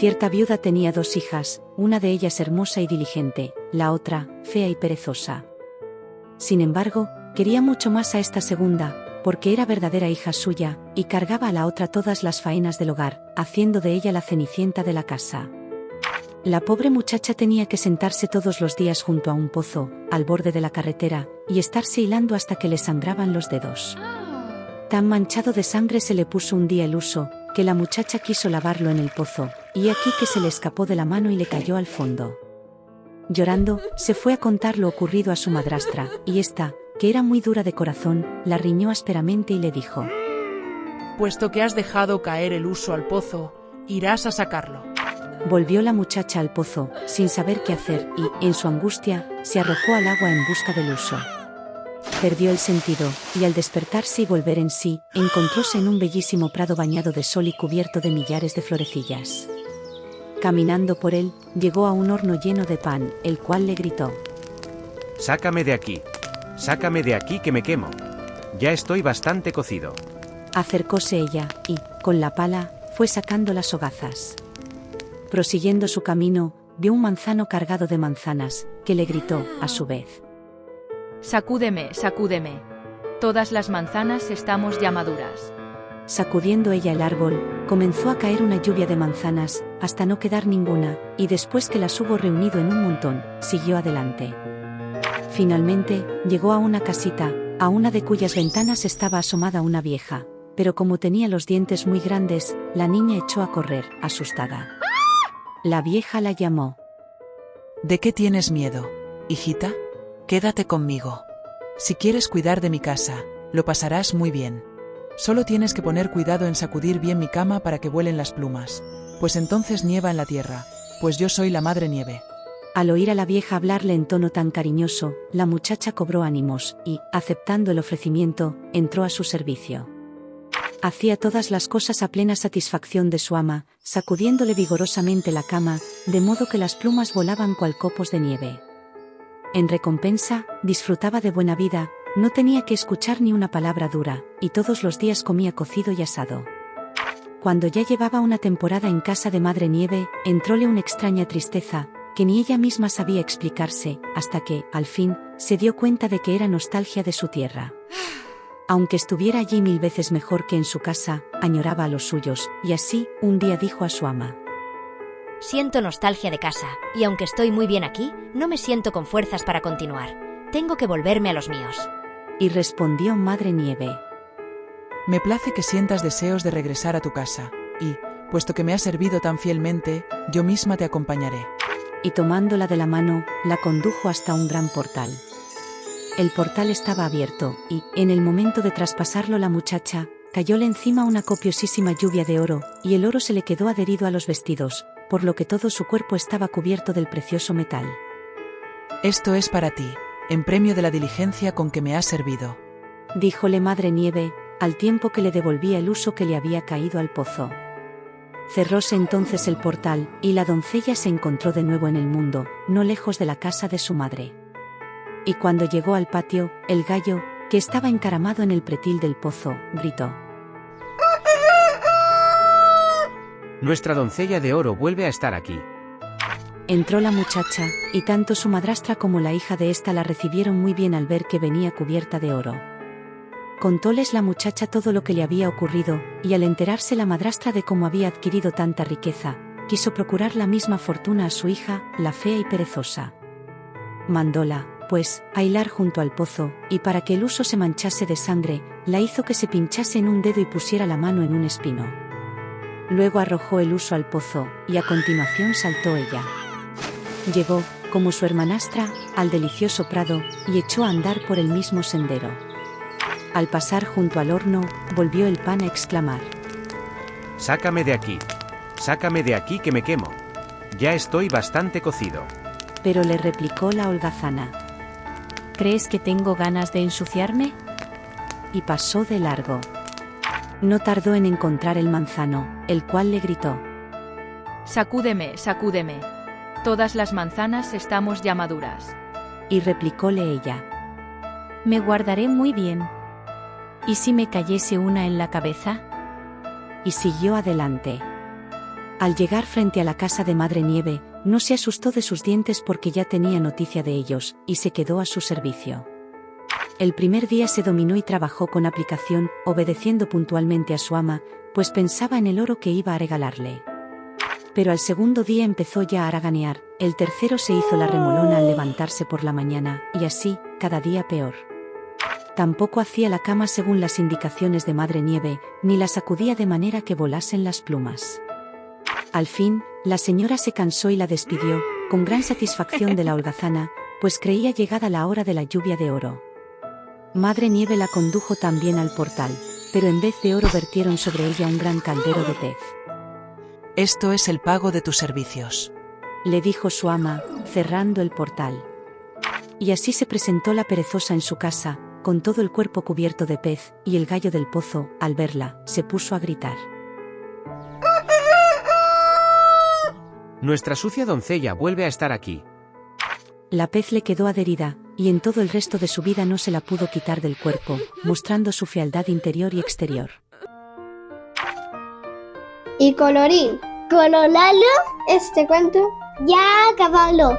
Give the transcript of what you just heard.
Cierta viuda tenía 2 hijas, una de ellas hermosa y diligente, la otra, fea y perezosa. Sin embargo, quería mucho más a esta segunda, porque era verdadera hija suya, y cargaba a la otra todas las faenas del hogar, haciendo de ella la cenicienta de la casa. La pobre muchacha tenía que sentarse todos los días junto a un pozo, al borde de la carretera, y estarse hilando hasta que le sangraban los dedos. Tan manchado de sangre se le puso un día el huso, que la muchacha quiso lavarlo en el pozo, y aquí que se le escapó de la mano y le cayó al fondo. Llorando, se fue a contar lo ocurrido a su madrastra, y ésta, que era muy dura de corazón, la riñó ásperamente y le dijo: «Puesto que has dejado caer el huso al pozo, irás a sacarlo». Volvió la muchacha al pozo, sin saber qué hacer, y, en su angustia, se arrojó al agua en busca del huso. Perdió el sentido, y al despertarse y volver en sí, encontróse en un bellísimo prado bañado de sol y cubierto de millares de florecillas. Caminando por él, llegó a un horno lleno de pan, el cual le gritó: «Sácame de aquí que me quemo. Ya estoy bastante cocido». Acercóse ella, y, con la pala, fue sacando las hogazas. Prosiguiendo su camino, vio un manzano cargado de manzanas, que le gritó, a su vez: «Sacúdeme, sacúdeme. Todas las manzanas estamos ya maduras». Sacudiendo ella el árbol, comenzó a caer una lluvia de manzanas, hasta no quedar ninguna, y después que las hubo reunido en un montón, siguió adelante. Finalmente, llegó a una casita, a una de cuyas ventanas estaba asomada una vieja, pero como tenía los dientes muy grandes, la niña echó a correr, asustada. La vieja la llamó: ¿De qué tienes miedo, hijita? Quédate conmigo. Si quieres cuidar de mi casa, lo pasarás muy bien. Solo tienes que poner cuidado en sacudir bien mi cama para que vuelen las plumas, pues entonces nieva en la tierra, pues yo soy la madre nieve. Al oír a la vieja hablarle en tono tan cariñoso, la muchacha cobró ánimos, y, aceptando el ofrecimiento, entró a su servicio. Hacía todas las cosas a plena satisfacción de su ama, sacudiéndole vigorosamente la cama, de modo que las plumas volaban cual copos de nieve. En recompensa, disfrutaba de buena vida, no tenía que escuchar ni una palabra dura, y todos los días comía cocido y asado. Cuando ya llevaba una temporada en casa de Madre Nieve, entróle una extraña tristeza, que ni ella misma sabía explicarse, hasta que, al fin, se dio cuenta de que era nostalgia de su tierra. Aunque estuviera allí 1000 veces mejor que en su casa, añoraba a los suyos, y así, un día dijo a su ama: «Siento nostalgia de casa, y aunque estoy muy bien aquí, no me siento con fuerzas para continuar. Tengo que volverme a los míos». Y respondió Madre Nieve: Me place que sientas deseos de regresar a tu casa, y, puesto que me has servido tan fielmente, yo misma te acompañaré. Y tomándola de la mano, la condujo hasta un gran portal. El portal estaba abierto, y, en el momento de traspasarlo la muchacha, cayóle encima una copiosísima lluvia de oro, y el oro se le quedó adherido a los vestidos, por lo que todo su cuerpo estaba cubierto del precioso metal. Esto es para ti, en premio de la diligencia con que me has servido, díjole Madre Nieve, al tiempo que le devolvía el huso que le había caído al pozo. Cerróse entonces el portal, y la doncella se encontró de nuevo en el mundo, no lejos de la casa de su madre. Y cuando llegó al patio, el gallo, que estaba encaramado en el pretil del pozo, gritó: Nuestra doncella de oro vuelve a estar aquí. Entró la muchacha, y tanto su madrastra como la hija de ésta la recibieron muy bien al ver que venía cubierta de oro. Contóles la muchacha todo lo que le había ocurrido, y al enterarse la madrastra de cómo había adquirido tanta riqueza, quiso procurar la misma fortuna a su hija, la fea y perezosa. Mandóla, pues, a hilar junto al pozo, y para que el huso se manchase de sangre, la hizo que se pinchase en un dedo y pusiera la mano en un espino. Luego arrojó el huso al pozo, y a continuación saltó ella. Llegó, como su hermanastra, al delicioso prado, y echó a andar por el mismo sendero. Al pasar junto al horno, volvió el pan a exclamar: Sácame de aquí que me quemo. Ya estoy bastante cocido. Pero le replicó la holgazana: ¿Crees que tengo ganas de ensuciarme? Y pasó de largo. No tardó en encontrar el manzano, el cual le gritó: Sacúdeme, sacúdeme. Todas las manzanas estamos ya maduras. Y replicóle ella: Me guardaré muy bien. ¿Y si me cayese una en la cabeza? Y siguió adelante. Al llegar frente a la casa de Madre Nieve, no se asustó de sus dientes porque ya tenía noticia de ellos, y se quedó a su servicio. El primer día se dominó y trabajó con aplicación, obedeciendo puntualmente a su ama, pues pensaba en el oro que iba a regalarle. Pero al segundo día empezó ya a haraganear, el tercero se hizo la remolona al levantarse por la mañana, y así, cada día peor. Tampoco hacía la cama según las indicaciones de Madre Nieve, ni la sacudía de manera que volasen las plumas. Al fin, la señora se cansó y la despidió, con gran satisfacción de la holgazana, pues creía llegada la hora de la lluvia de oro. Madre Nieve la condujo también al portal, pero en vez de oro vertieron sobre ella un gran caldero de pez. Esto es el pago de tus servicios, Le dijo su ama, cerrando el portal. Y así se presentó la perezosa en su casa, con todo el cuerpo cubierto de pez, y el gallo del pozo, al verla, se puso a gritar. Nuestra sucia doncella vuelve a estar aquí. La pez le quedó adherida, y en todo el resto de su vida no se la pudo quitar del cuerpo, mostrando su fealdad interior y exterior. Y colorín colorado, este cuento ya acabado.